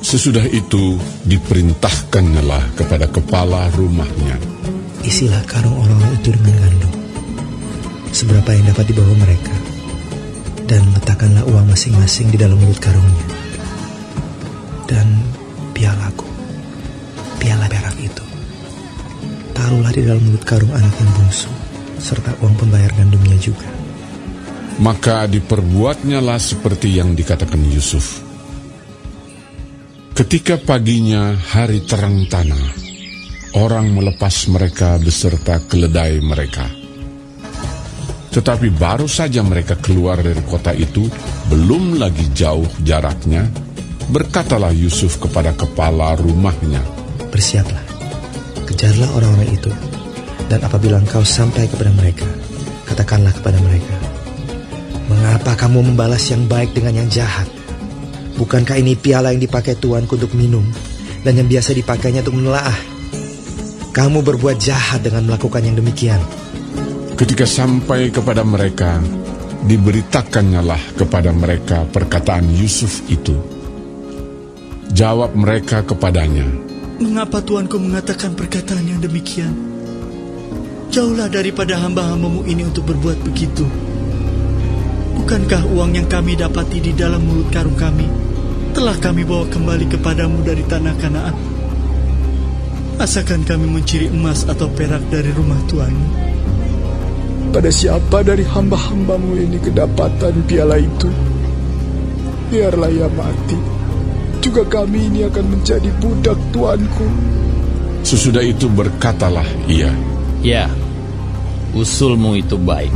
Sesudah itu diperintahkannyalah kepada kepala rumahnya, isilah karung orang-orang itu dengan gandum, seberapa yang dapat dibawa mereka, dan letakkanlah uang masing-masing di dalam mulut karungnya. Dan pialaku, piala perak itu, taruhlah di dalam mulut karung anak yang bungsu, serta uang pembayar gandumnya juga. Maka diperbuatnyalah seperti yang dikatakan Yusuf. Ketika paginya hari terang tanah, orang melepas mereka beserta keledai mereka. Tetapi baru saja mereka keluar dari kota itu, belum lagi jauh jaraknya, berkatalah Yusuf kepada kepala rumahnya, bersiaplah, kejarlah orang-orang itu, dan apabila engkau sampai kepada mereka, katakanlah kepada mereka, mengapa kamu membalas yang baik dengan yang jahat? Bukankah ini piala yang dipakai tuanku untuk minum, dan yang biasa dipakainya untuk menelaah? Kamu berbuat jahat dengan melakukan yang demikian. Ketika sampai kepada mereka, diberitakannya kepada mereka perkataan Yusuf itu. Jawab mereka kepadanya, mengapa tuanku mengatakan perkataan yang demikian? Jauhlah daripada hamba-hambamu ini untuk berbuat begitu. Bukankah uang yang kami dapati di dalam mulut karung kami telah kami bawa kembali kepadamu dari tanah Kanaan? Asakan kami mencuri emas atau perak dari rumah tuanmu? Pada siapa dari hamba-hambamu ini kedapatan piala itu, biarlah ia mati. Juga kami ini akan menjadi budak tuanku. Sesudah itu berkatalah ia, ya, usulmu itu baik.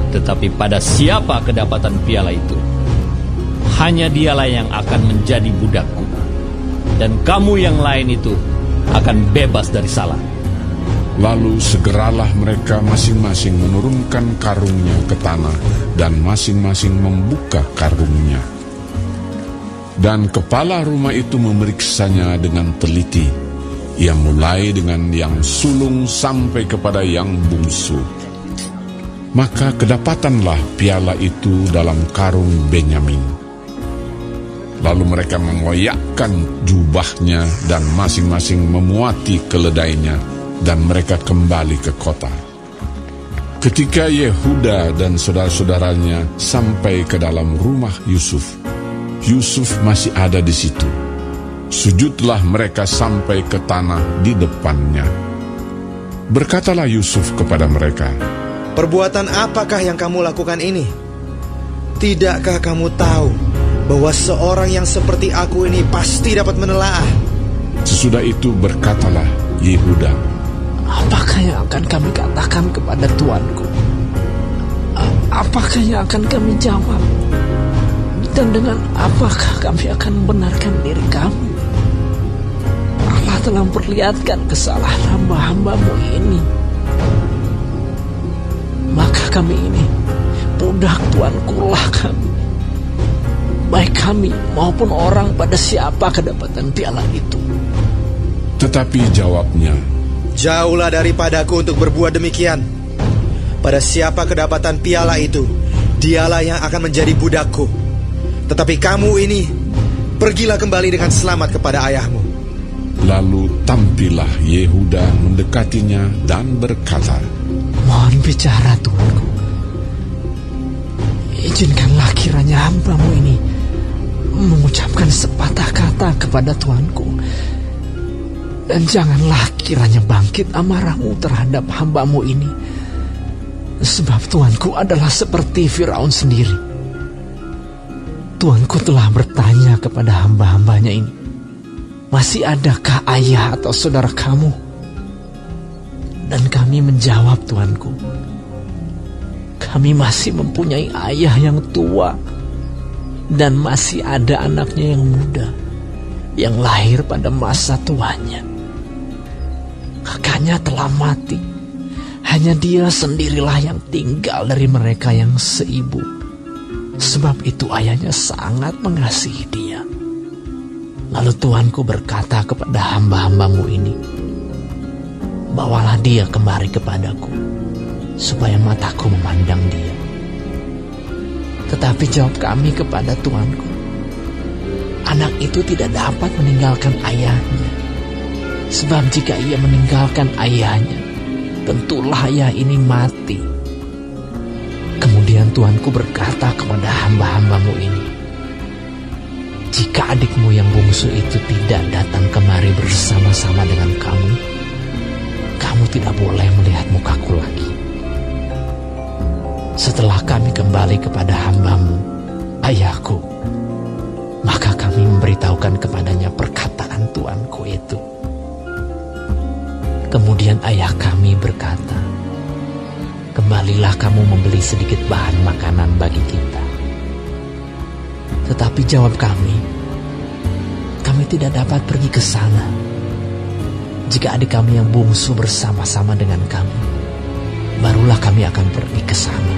Tetapi pada siapa kedapatan piala itu, hanya dialah yang akan menjadi budakku, dan kamu yang lain itu akan bebas dari salah. Lalu segeralah mereka masing-masing menurunkan karungnya ke tanah, dan masing-masing membuka karungnya. Dan kepala rumah itu memeriksanya dengan teliti. Ia mulai dengan yang sulung sampai kepada yang bungsu. Maka kedapatanlah piala itu dalam karung Benyamin. Lalu mereka mengoyakkan jubahnya dan masing-masing memuati keledainya, dan mereka kembali ke kota. Ketika Yehuda dan saudara-saudaranya sampai ke dalam rumah Yusuf, Yusuf masih ada di situ. Sujudlah mereka sampai ke tanah di depannya. Berkatalah Yusuf kepada mereka, perbuatan apakah yang kamu lakukan ini? Tidakkah kamu tahu bahwa seorang yang seperti aku ini pasti dapat menelaah? Sesudah itu berkatalah Yehuda, apakah yang akan kami katakan kepada tuanku? Apakah yang akan kami jawab? Dan dengan apakah kami akan membenarkan diri kami? Allah telah memperlihatkan kesalahan hamba-hambamu ini. Maka kami ini budak tuanku lah kami, baik kami maupun orang pada siapa kedapatan piala itu. Tetapi jawabnya, jauhlah daripadaku untuk berbuat demikian. Pada siapa kedapatan piala itu, dialah yang akan menjadi budakku. Tetapi kamu ini, pergilah kembali dengan selamat kepada ayahmu. Lalu tampillah Yehuda mendekatinya dan berkata, mohon bicara tuanku. Izinkanlah kiranya hambamu ini mengucapkan sepatah kata kepada tuanku. Dan janganlah kiranya bangkit amarahmu terhadap hambamu ini. Sebab tuanku adalah seperti Firaun sendiri. Tuanku telah bertanya kepada hamba-hambanya ini, masih adakah ayah atau saudara kamu? Dan kami menjawab, tuanku, kami masih mempunyai ayah yang tua, dan masih ada anaknya yang muda, yang lahir pada masa tuanya. Kakaknya telah mati, hanya dia sendirilah yang tinggal dari mereka yang seibu. Sebab itu ayahnya sangat mengasihi dia. Lalu tuanku berkata kepada hamba-hambamu ini, bawalah dia kemari kepadaku, supaya mataku memandang dia. Tetapi jawab kami kepada tuanku, anak itu tidak dapat meninggalkan ayahnya. Sebab jika ia meninggalkan ayahnya, tentulah ayah ini mati. Kemudian Tuanku berkata kepada hamba-hambamu ini, jika adikmu yang bungsu itu tidak datang kemari bersama-sama dengan kamu, kamu tidak boleh melihat mukaku lagi. Setelah kami kembali kepada hambamu, ayahku, maka kami memberitahukan kepadanya perkataan tuanku itu. Kemudian ayah kami berkata, kembalilah kamu membeli sedikit bahan makanan bagi kita. Tetapi jawab kami tidak dapat pergi ke sana. Jika adik kami yang bungsu bersama-sama dengan kami, barulah kami akan pergi ke sana.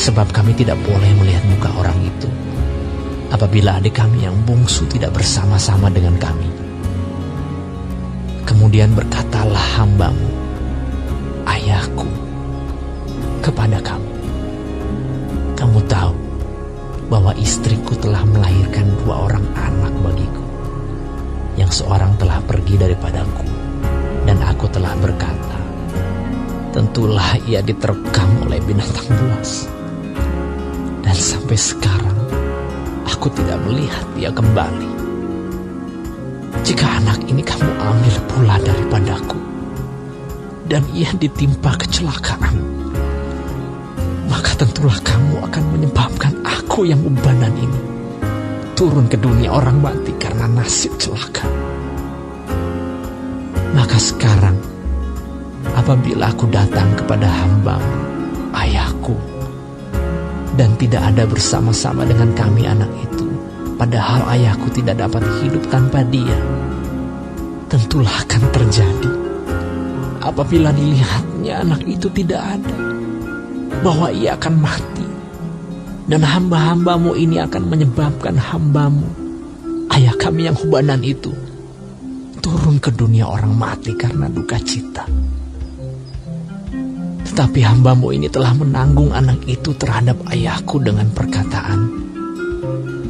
Sebab kami tidak boleh melihat muka orang itu apabila adik kami yang bungsu tidak bersama-sama dengan kami. Kemudian berkatalah hambamu, ayahku, kepada kamu, kamu tahu bahwa istriku telah melahirkan 2 orang anak bagiku, yang seorang telah pergi daripadaku, dan aku telah berkata, tentulah ia diterkam oleh binatang buas. Dan sampai sekarang aku tidak melihat dia kembali. Jika anak ini kamu ambil pula daripadaku, dan ia ditimpa kecelakaan, maka tentulah kamu akan menyebabkan aku yang ubanan ini turun ke dunia orang mati karena nasib celaka. Maka sekarang, apabila aku datang kepada hambamu, ayahku, dan tidak ada bersama-sama dengan kami anak itu, padahal ayahku tidak dapat hidup tanpa dia, tentulah akan terjadi apabila dilihatnya anak itu tidak ada, bahwa ia akan mati, dan hamba-hambamu ini akan menyebabkan hambamu, ayah kami yang hubanan itu, turun ke dunia orang mati karena duka cita. Tetapi hambamu ini telah menanggung anak itu terhadap ayahku dengan perkataan,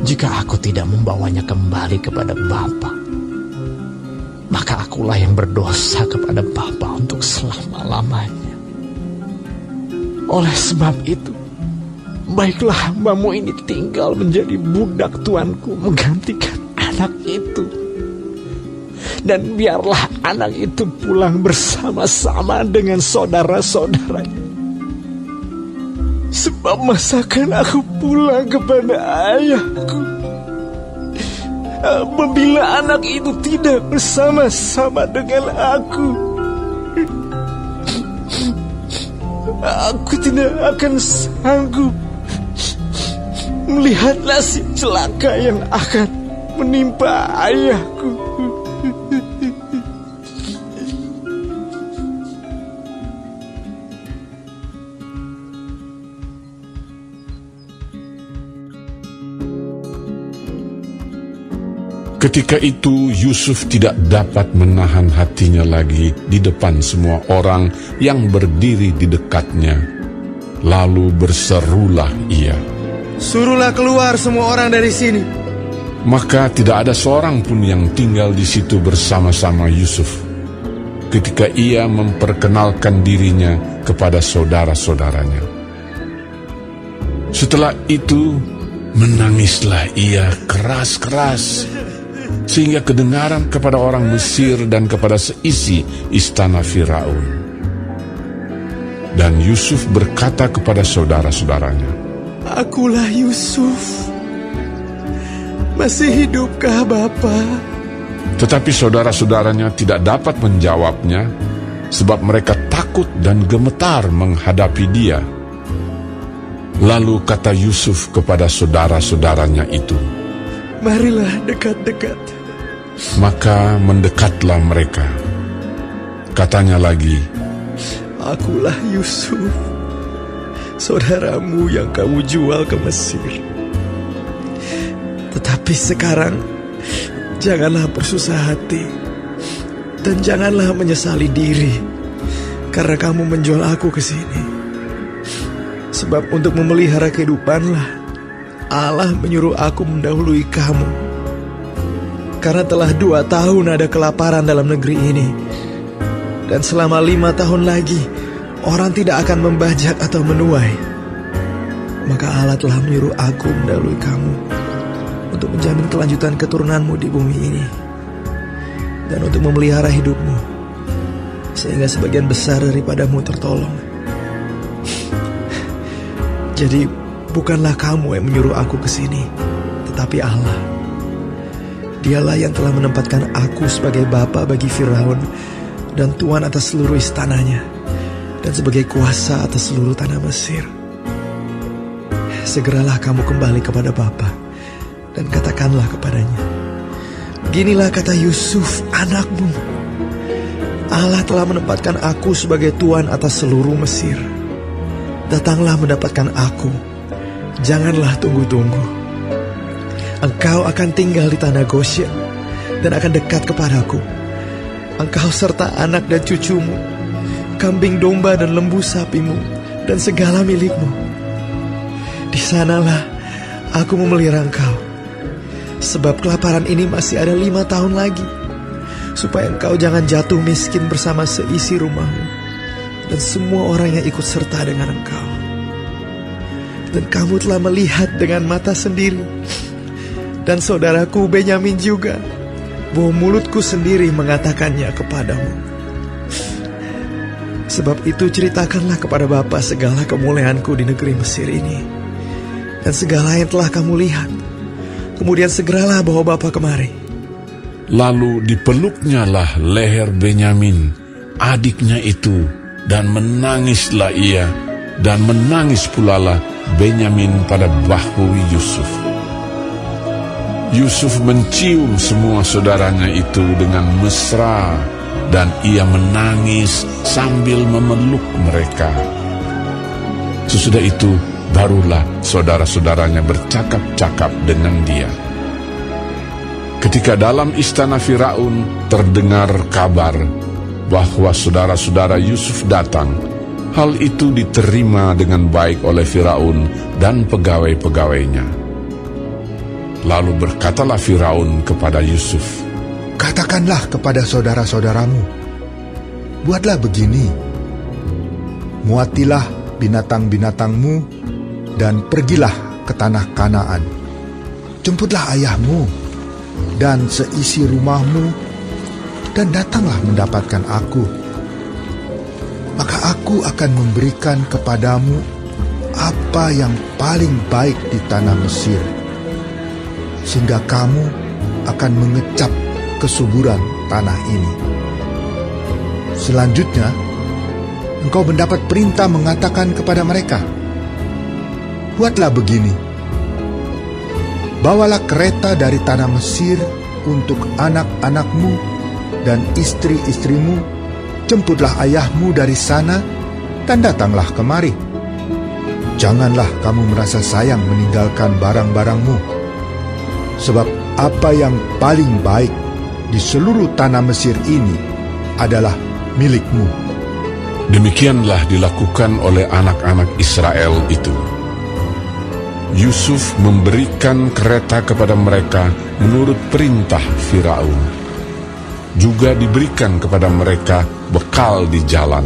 jika aku tidak membawanya kembali kepada Bapa, maka akulah yang berdosa kepada Bapa untuk selama-lamanya. Oleh sebab itu, baiklah hambamu ini tinggal menjadi budak tuanku menggantikan anak itu. Dan biarlah anak itu pulang bersama-sama dengan saudara-saudaranya. Sebab masakan aku pulang kepada ayahku apabila anak itu tidak bersama-sama dengan aku. Aku tidak akan sanggup melihat nasib celaka yang akan menimpa ayahku. Ketika itu Yusuf tidak dapat menahan hatinya lagi di depan semua orang yang berdiri di dekatnya. Lalu berserulah ia, Suruhlah keluar semua orang dari sini. maka tidak ada seorang pun yang tinggal di situ bersama-sama Yusuf ketika ia memperkenalkan dirinya kepada saudara-saudaranya. Setelah itu menangislah ia keras-keras, sehingga kedengaran kepada orang Mesir dan kepada seisi istana Firaun. Dan Yusuf berkata kepada saudara-saudaranya, Akulah Yusuf. Masih hidupkah Bapa? tetapi saudara-saudaranya tidak dapat menjawabnya, sebab mereka takut dan gemetar menghadapi dia. Lalu kata Yusuf kepada saudara-saudaranya itu, Marilah dekat-dekat. maka mendekatlah mereka. Katanya lagi, Akulah Yusuf, saudaramu yang kamu jual ke Mesir. Tetapi sekarang, janganlah bersusah hati, dan janganlah menyesali diri, karena kamu menjual aku ke sini. Sebab untuk memelihara kehidupanlah Allah menyuruh aku mendahului kamu karena telah 2 tahun ada kelaparan dalam negeri ini. Dan selama 5 tahun lagi, orang tidak akan membajak atau menuai. Maka Allah telah menyuruh aku mendahului kamu untuk menjamin kelanjutan keturunanmu di bumi ini, dan untuk memelihara hidupmu, sehingga sebagian besar daripadamu tertolong. Jadi bukanlah kamu yang menyuruh aku ke sini, tetapi Allah. Dialah yang telah menempatkan aku sebagai bapa bagi Firaun dan tuan atas seluruh istananya, dan sebagai kuasa atas seluruh tanah Mesir. Segeralah kamu kembali kepada Bapa dan katakanlah kepadanya, beginilah kata Yusuf anakmu, Allah telah menempatkan aku sebagai tuan atas seluruh Mesir. Datanglah mendapatkan aku, janganlah tunggu-tunggu. Engkau akan tinggal di tanah Goshen dan akan dekat kepadaku. Engkau serta anak dan cucumu, kambing domba dan lembu sapimu, dan segala milikmu. Di sanalah aku memelihara engkau, sebab kelaparan ini masih ada 5 tahun lagi, supaya engkau jangan jatuh miskin bersama seisi rumahmu dan semua orang yang ikut serta dengan engkau. Dan kamu telah melihat dengan mata sendiri, dan saudaraku Benyamin juga, bahwa mulutku sendiri mengatakannya kepadamu. Sebab itu ceritakanlah kepada Bapa segala kemuliaanku di negeri Mesir ini, dan segala yang telah kamu lihat. Kemudian segeralah bawa Bapa kemari. Lalu dipeluknyalah leher Benyamin, adiknya itu, dan menangislah ia, dan menangis pulalah Benyamin pada bahu Yusuf. Yusuf mencium semua saudaranya itu dengan mesra, dan ia menangis sambil memeluk mereka. Sesudah itu, barulah saudara-saudaranya bercakap-cakap dengan dia. Ketika dalam istana Firaun terdengar kabar bahwa saudara-saudara Yusuf datang, hal itu diterima dengan baik oleh Firaun dan pegawai-pegawainya. Lalu berkatalah Firaun kepada Yusuf, Katakanlah kepada saudara-saudaramu, buatlah begini, muatilah binatang-binatangmu dan pergilah ke tanah Kanaan. Jemputlah ayahmu dan seisi rumahmu, dan datanglah mendapatkan aku. Maka aku akan memberikan kepadamu apa yang paling baik di tanah Mesir, sehingga kamu akan mengecap kesuburan tanah ini. Selanjutnya, engkau mendapat perintah mengatakan kepada mereka, buatlah begini, bawalah kereta dari tanah Mesir untuk anak-anakmu dan istri-istrimu, jemputlah ayahmu dari sana, dan datanglah kemari. Janganlah kamu merasa sayang meninggalkan barang-barangmu, sebab apa yang paling baik di seluruh tanah Mesir ini adalah milikmu. Demikianlah dilakukan oleh anak-anak Israel itu. Yusuf memberikan kereta kepada mereka menurut perintah Firaun. Juga diberikan kepada mereka bekal di jalan.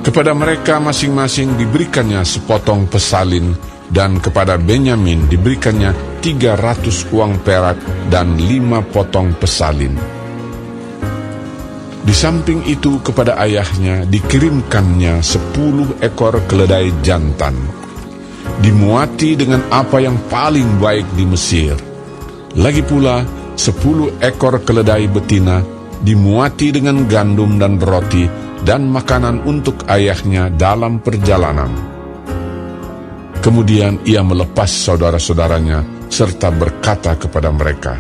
Kepada mereka masing-masing diberikannya sepotong pesalin, dan kepada Benyamin diberikannya 300 uang perak dan 5 potong pesalin. Di samping itu kepada ayahnya dikirimkannya 10 ekor keledai jantan, dimuati dengan apa yang paling baik di Mesir. Lagi pula 10 ekor keledai betina dimuati dengan gandum dan roti dan makanan untuk ayahnya dalam perjalanan. Kemudian ia melepas saudara-saudaranya serta berkata kepada mereka,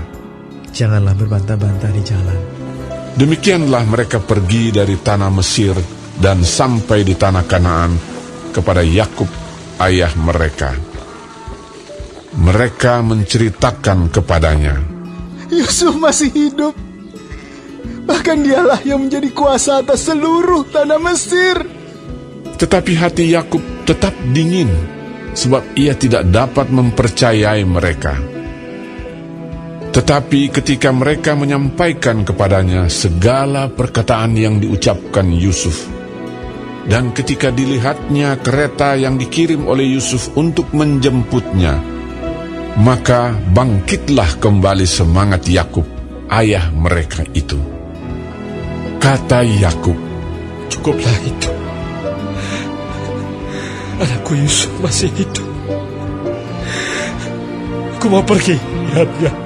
Janganlah berbantah-bantah di jalan. Demikianlah mereka pergi dari tanah Mesir dan sampai di tanah Kanaan kepada Yakub ayah mereka. Mereka menceritakan kepadanya, Yusuf masih hidup. Bahkan dialah yang menjadi kuasa atas seluruh tanah Mesir. Tetapi hati Yakub tetap dingin, sebab ia tidak dapat mempercayai mereka. Tetapi ketika mereka menyampaikan kepadanya segala perkataan yang diucapkan Yusuf, dan ketika dilihatnya kereta yang dikirim oleh Yusuf untuk menjemputnya, maka bangkitlah kembali semangat Yakub, ayah mereka itu. Kata Yakub, Cukuplah itu. Anakku Yusuf masih hidup. Aku mau pergi lihatnya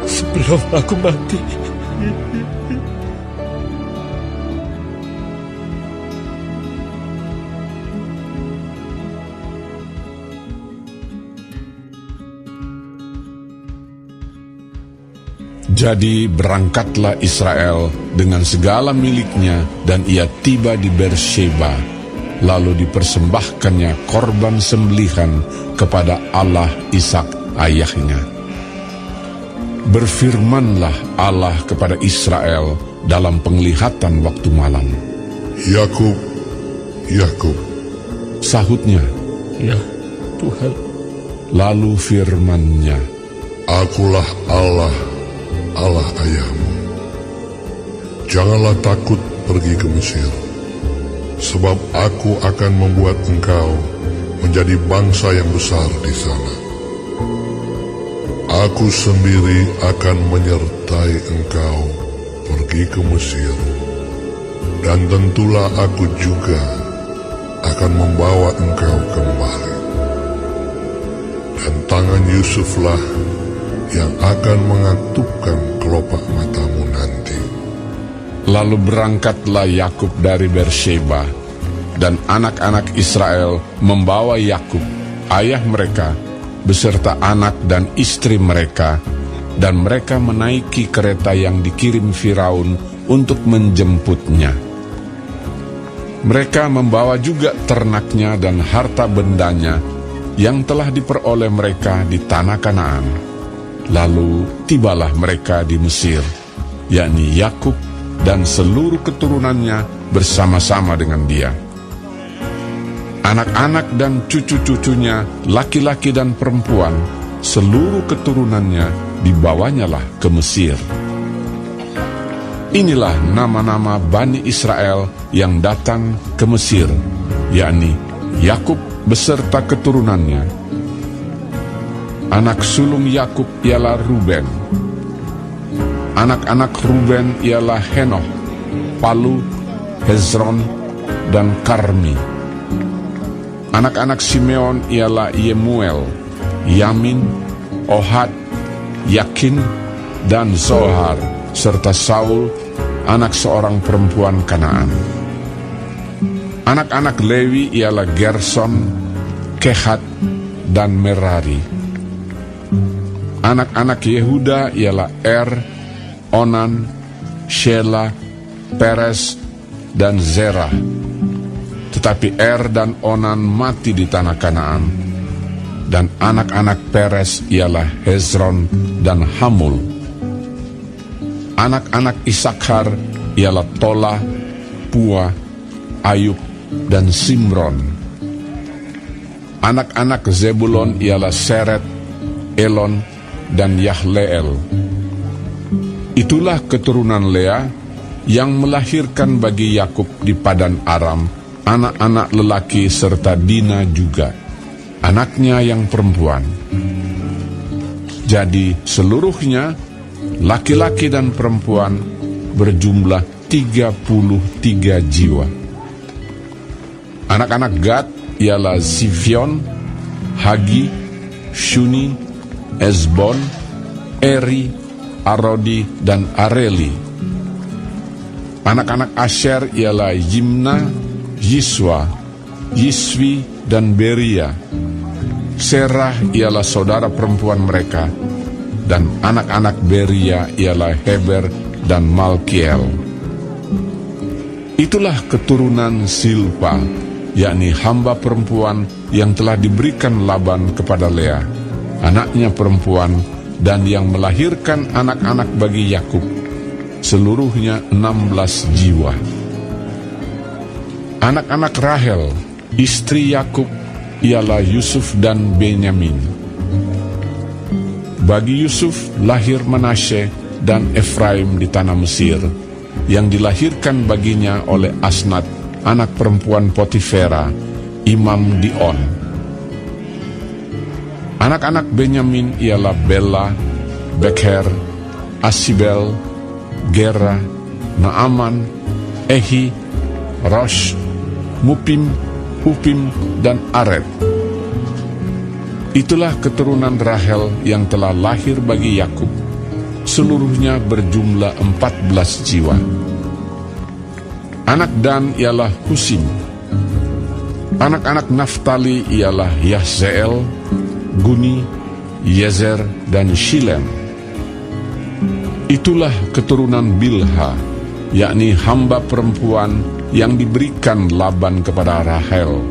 sebelum aku mati. Jadi berangkatlah Israel dengan segala miliknya, dan ia tiba di Beersheba. Lalu dipersembahkannya korban sembelihan kepada Allah Ishak ayahnya. Berfirmanlah Allah kepada Israel dalam penglihatan waktu malam. Yakub, Yakub. Sahutnya. Ya, Tuhan. Lalu firman-Nya, Akulah Allah, Allah ayahmu. Janganlah takut pergi ke Mesir, sebab aku akan membuat engkau menjadi bangsa yang besar di sana. Aku sendiri akan menyertai engkau pergi ke Mesir, dan tentulah aku juga akan membawa engkau kembali. Dan tangan Yusuflah yang akan mengatupkan kelopak matamu nanti. Lalu berangkatlah Yakub dari Beersheba, dan anak-anak Israel membawa Yakub, ayah mereka, beserta anak dan istri mereka, dan mereka menaiki kereta yang dikirim Firaun untuk menjemputnya. Mereka membawa juga ternaknya dan harta bendanya yang telah diperoleh mereka di tanah Kanaan. Lalu tibalah mereka di Mesir, yakni Yakub dan seluruh keturunannya bersama-sama dengan dia. Anak-anak dan cucu-cucunya, laki-laki dan perempuan, seluruh keturunannya dibawanyalah ke Mesir. Inilah nama-nama Bani Israel yang datang ke Mesir, yakni Yakub beserta keturunannya. Anak sulung Yakub ialah Ruben. Anak-anak Ruben ialah Henoh, Palu, Hezron, dan Karmi. Anak-anak Simeon ialah Yemuel, Yamin, Ohad, Yakin, dan Zohar, serta Saul, anak seorang perempuan Kanaan. Anak-anak Lewi ialah Gerson, Kehat, dan Merari. Anak-anak Yehuda ialah Onan, Shela, Peres, dan Zerah. Tetapi dan Onan mati di tanah Kanaan. Dan anak-anak Peres ialah Hezron dan Hamul. Anak-anak Isakhar ialah Tola, Pua, Ayub, dan Simron. Anak-anak Zebulon ialah Seret, Elon, dan Yahleel. Itulah keturunan Lea yang melahirkan bagi Yakub di Padan Aram anak-anak lelaki serta Dina juga, anaknya yang perempuan. Jadi seluruhnya, laki-laki dan perempuan, berjumlah 33 jiwa. Anak-anak Gad ialah Zifion, Hagi, Shuni, Ezbon, Eri, Arodi, dan Areli. Anak-anak Asher ialah Yimna, Yiswa, Yiswi, dan Beria. Serah ialah saudara perempuan mereka, dan anak-anak Beria ialah Heber dan Malkiel. Itulah keturunan Silpa, yakni hamba perempuan yang telah diberikan Laban kepada Lea, anaknya perempuan, dan yang melahirkan anak-anak bagi Yakub, seluruhnya 16 jiwa. Anak-anak Rahel, istri Yakub, ialah Yusuf dan Benyamin. Bagi Yusuf lahir Manasye dan Efraim di tanah Mesir, yang dilahirkan baginya oleh Asnat, anak perempuan Potifera, imam di On. Anak-anak Benyamin ialah Bela, Bekher, Asibel, Gera, Naaman, Ehi, Rosh, Mupim, Hupim, dan Ared. Itulah keturunan Rahel yang telah lahir bagi Yakub. Seluruhnya berjumlah 14 jiwa. Anak Dan ialah Husim. Anak-anak Naftali ialah Yahzeel, Guni, Yezer, dan Shilem. Itulah keturunan Bilha, yakni hamba perempuan yang diberikan Laban kepada Rahel,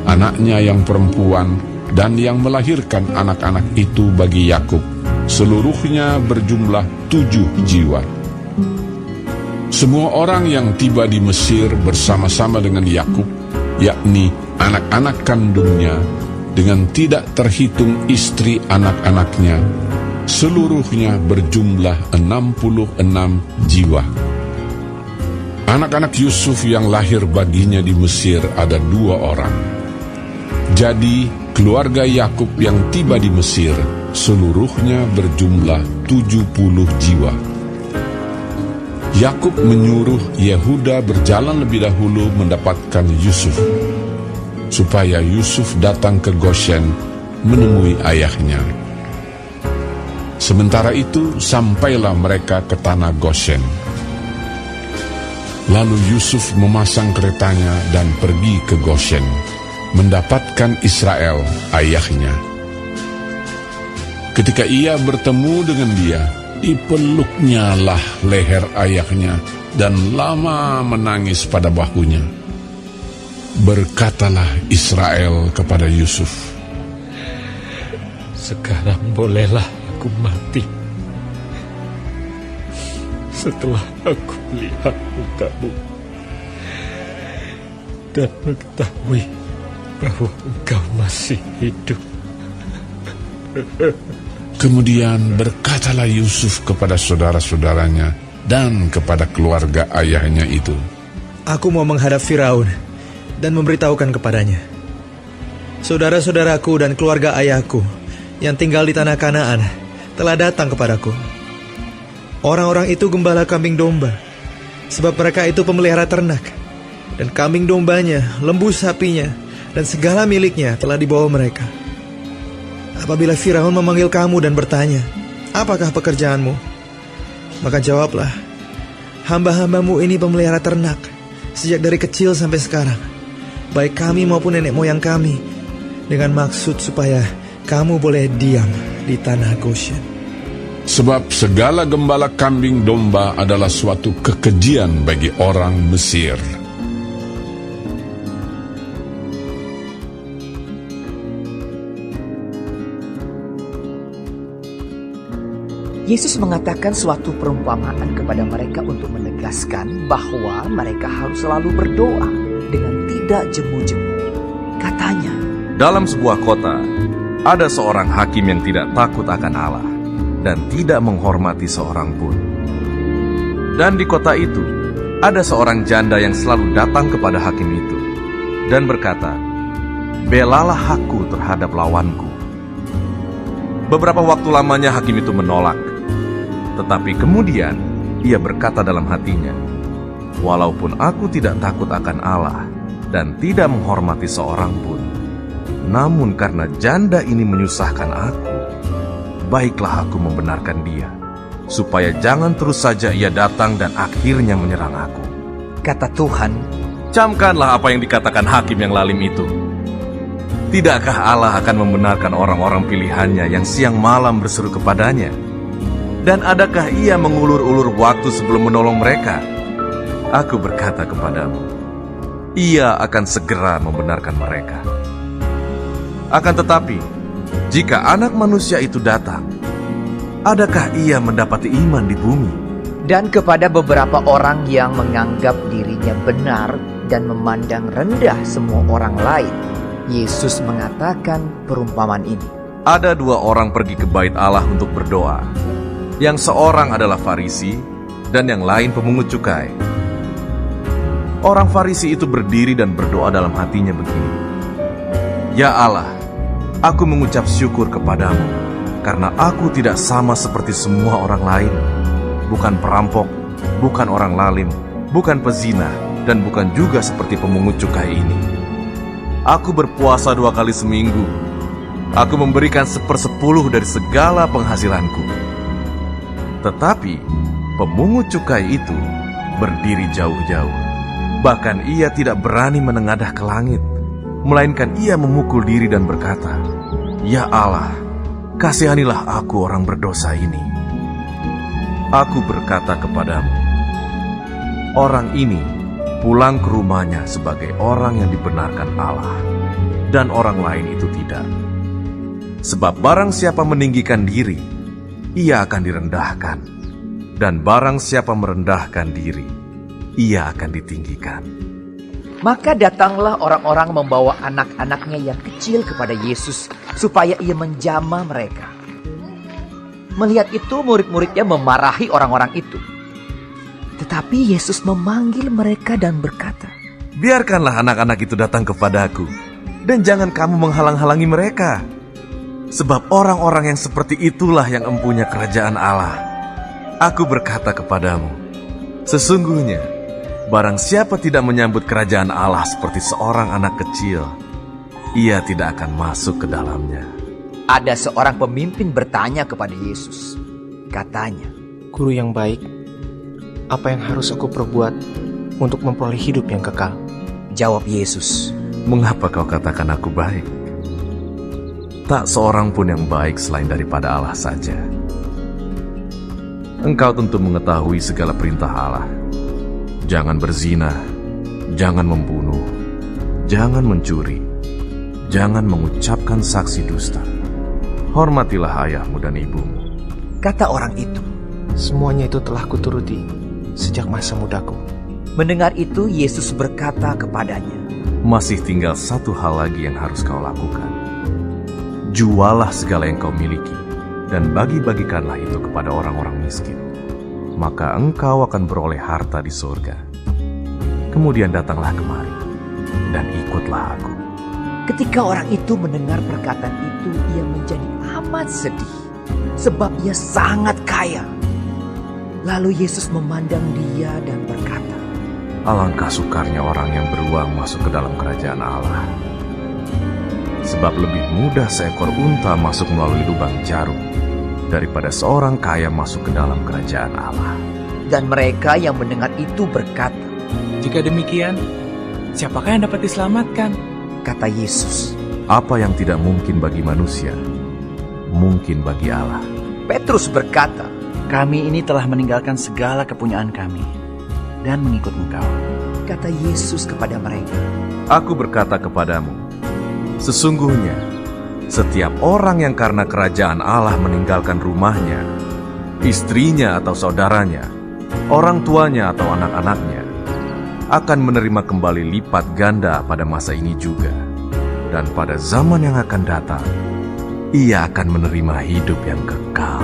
anaknya yang perempuan, dan yang melahirkan anak-anak itu bagi Yakub. Seluruhnya berjumlah 7 jiwa. Semua orang yang tiba di Mesir bersama-sama dengan Yakub, yakni anak-anak kandungnya, dengan tidak terhitung istri anak-anaknya, seluruhnya berjumlah 66 jiwa. Anak-anak Yusuf yang lahir baginya di Mesir ada 2 orang. Jadi keluarga Yakub yang tiba di Mesir seluruhnya berjumlah 70 jiwa. Yakub menyuruh Yehuda berjalan lebih dahulu mendapatkan Yusuf, supaya Yusuf datang ke Goshen menemui ayahnya. Sementara itu sampailah mereka ke tanah Goshen. Lalu Yusuf memasang keretanya dan pergi ke Goshen, mendapatkan Israel, ayahnya. Ketika ia bertemu dengan dia, dipeluknya lah leher ayahnya dan lama menangis pada bahunya. Berkatalah Israel kepada Yusuf, Sekarang bolehlah aku mati, setelah aku lihat mukamu dan mengetahui bahwa engkau masih hidup. Kemudian berkatalah Yusuf kepada saudara-saudaranya dan kepada keluarga ayahnya itu, Aku mau menghadap Firaun dan memberitahukan kepadanya, saudara-saudaraku dan keluarga ayahku yang tinggal di tanah Kanaan telah datang kepadaku. Orang-orang itu gembala kambing domba, sebab mereka itu pemelihara ternak, dan kambing dombanya, lembu sapinya, dan segala miliknya telah dibawa mereka. Apabila Firaun memanggil kamu dan bertanya, apakah pekerjaanmu? Maka jawablah, hamba-hambamu ini pemelihara ternak, sejak dari kecil sampai sekarang, baik kami maupun nenek moyang kami, dengan maksud supaya kamu boleh diam di tanah Goshen. sebab segala gembala kambing domba adalah suatu kekejian bagi orang Mesir. Yesus mengatakan suatu perumpamaan kepada mereka untuk menegaskan bahwa mereka harus selalu berdoa dengan tidak jemu-jemu. Katanya, dalam sebuah kota, ada seorang hakim yang tidak takut akan Allah dan tidak menghormati seorang pun. Dan di kota itu, ada seorang janda yang selalu datang kepada hakim itu dan berkata, "Belalah aku terhadap lawanku." Beberapa waktu lamanya hakim itu menolak. Tetapi kemudian ia berkata dalam hatinya, "Walaupun aku tidak takut akan Allah dan tidak menghormati seorang pun, namun karena janda ini menyusahkan aku, baiklah aku membenarkan dia, supaya jangan terus saja ia datang dan akhirnya menyerang aku." kata Tuhan, Camkanlah apa yang dikatakan hakim yang lalim itu. Tidakkah Allah akan membenarkan orang-orang pilihannya yang siang malam berseru kepadanya? Dan adakah ia mengulur-ulur waktu sebelum menolong mereka? Aku berkata kepadamu, ia akan segera membenarkan mereka. Akan tetapi, jika anak manusia itu datang, adakah ia mendapati iman di bumi? dan kepada beberapa orang yang menganggap dirinya benar dan memandang rendah semua orang lain, Yesus mengatakan perumpamaan ini. Ada 2 orang pergi ke bait Allah untuk berdoa. Yang seorang adalah Farisi dan yang lain pemungut cukai. Orang Farisi itu berdiri dan berdoa dalam hatinya begini, "Ya Allah, aku mengucap syukur kepadamu, karena aku tidak sama seperti semua orang lain. Bukan perampok, bukan orang lalim, bukan pezina, dan bukan juga seperti pemungut cukai ini. Aku berpuasa 2 kali seminggu. Aku memberikan 1/10 dari segala penghasilanku." Tetapi pemungut cukai itu berdiri jauh-jauh. Bahkan ia tidak berani menengadah ke langit, melainkan ia memukul diri dan berkata, "Ya Allah, kasihanilah aku orang berdosa ini." Aku berkata kepadamu, orang ini pulang ke rumahnya sebagai orang yang dibenarkan Allah, dan orang lain itu tidak. Sebab barang siapa meninggikan diri, ia akan direndahkan, dan barang siapa merendahkan diri, ia akan ditinggikan. Maka datanglah orang-orang membawa anak-anaknya yang kecil kepada Yesus supaya ia menjamah mereka. Melihat itu, murid-muridnya memarahi orang-orang itu. Tetapi Yesus memanggil mereka dan berkata, "Biarkanlah anak-anak itu datang kepadaku, dan jangan kamu menghalang-halangi mereka. Sebab orang-orang yang seperti itulah yang empunya kerajaan Allah. Aku berkata kepadamu, sesungguhnya, barang siapa tidak menyambut kerajaan Allah seperti seorang anak kecil, ia tidak akan masuk ke dalamnya." Ada seorang pemimpin bertanya kepada Yesus. Katanya, "Guru yang baik, apa yang harus aku perbuat untuk memperoleh hidup yang kekal?" Jawab Yesus, "Mengapa kau katakan aku baik? Tak seorang pun yang baik selain daripada Allah saja. Engkau tentu mengetahui segala perintah Allah. Jangan berzina, jangan membunuh, jangan mencuri, jangan mengucapkan saksi dusta. Hormatilah ayahmu dan ibumu." Kata orang itu. Semuanya itu telah kuturuti sejak masa mudaku. Mendengar itu, Yesus berkata kepadanya, "Masih tinggal 1 hal lagi yang harus kau lakukan. Jualah segala yang kau miliki, dan bagi-bagikanlah itu kepada orang-orang miskin. Maka engkau akan beroleh harta di surga. Kemudian datanglah kemari, dan ikutlah aku." Ketika orang itu mendengar perkataan itu, ia menjadi amat sedih, sebab ia sangat kaya. Lalu Yesus memandang dia dan berkata, "Alangkah sukarnya orang yang beruang masuk ke dalam kerajaan Allah. Sebab lebih mudah seekor unta masuk melalui lubang jarum daripada seorang kaya masuk ke dalam kerajaan Allah." Dan mereka yang mendengar itu berkata, "Jika demikian, siapakah yang dapat diselamatkan?" Kata Yesus, "Apa yang tidak mungkin bagi manusia, mungkin bagi Allah." Petrus berkata, "Kami ini telah meninggalkan segala kepunyaan kami dan mengikut Engkau." Kata Yesus kepada mereka, "Aku berkata kepadamu, sesungguhnya setiap orang yang karena kerajaan Allah meninggalkan rumahnya, istrinya atau saudaranya, orang tuanya atau anak-anaknya, akan menerima kembali lipat ganda pada masa ini juga. Dan pada zaman yang akan datang, ia akan menerima hidup yang kekal."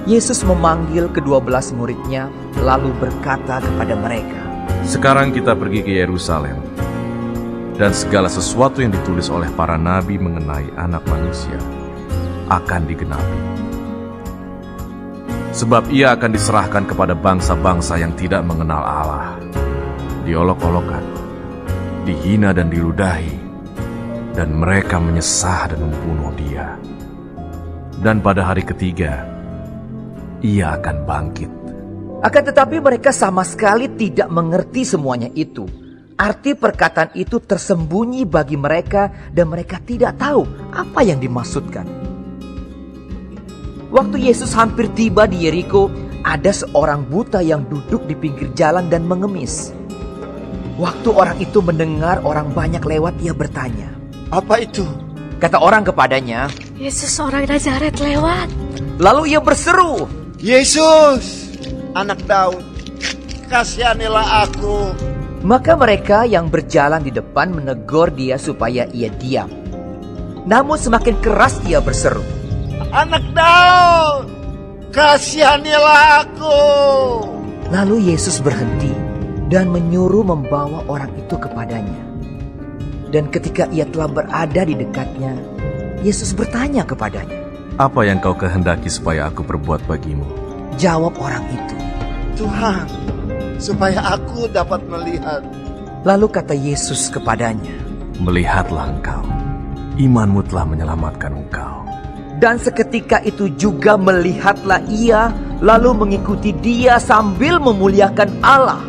Yesus memanggil ke-12 muridnya, lalu berkata kepada mereka, "Sekarang kita pergi ke Yerusalem, dan segala sesuatu yang ditulis oleh para nabi mengenai Anak Manusia akan digenapi. Sebab ia akan diserahkan kepada bangsa-bangsa yang tidak mengenal Allah, diolok-olokan, dihina dan diludahi, dan mereka menyesah dan membunuh dia. Dan pada hari ketiga, ia akan bangkit." Akan tetapi mereka sama sekali tidak mengerti semuanya itu. Arti perkataan itu tersembunyi bagi mereka dan mereka tidak tahu apa yang dimaksudkan. Waktu Yesus hampir tiba di Yeriko, ada seorang buta yang duduk di pinggir jalan dan mengemis. Waktu orang itu mendengar orang banyak lewat, ia bertanya, "Apa itu?" Kata orang kepadanya, "Yesus orang Nazaret lewat." Lalu ia berseru, "Yesus, anak Daud, kasihanilah aku." Maka mereka yang berjalan di depan menegur dia supaya ia diam. namun semakin keras ia berseru, Anak Daud, kasihanilah aku. Lalu Yesus berhenti dan menyuruh membawa orang itu kepadanya. Dan ketika ia telah berada di dekatnya, Yesus bertanya kepadanya, Apa yang kau kehendaki supaya aku perbuat bagimu? Jawab orang itu, Tuhan, supaya aku dapat melihat. Lalu kata Yesus kepadanya, Melihatlah engkau, imanmu telah menyelamatkan engkau. Dan seketika itu juga melihatlah ia, lalu mengikuti dia sambil memuliakan Allah.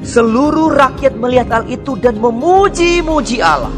Seluruh rakyat melihat hal itu dan memuji-muji Allah.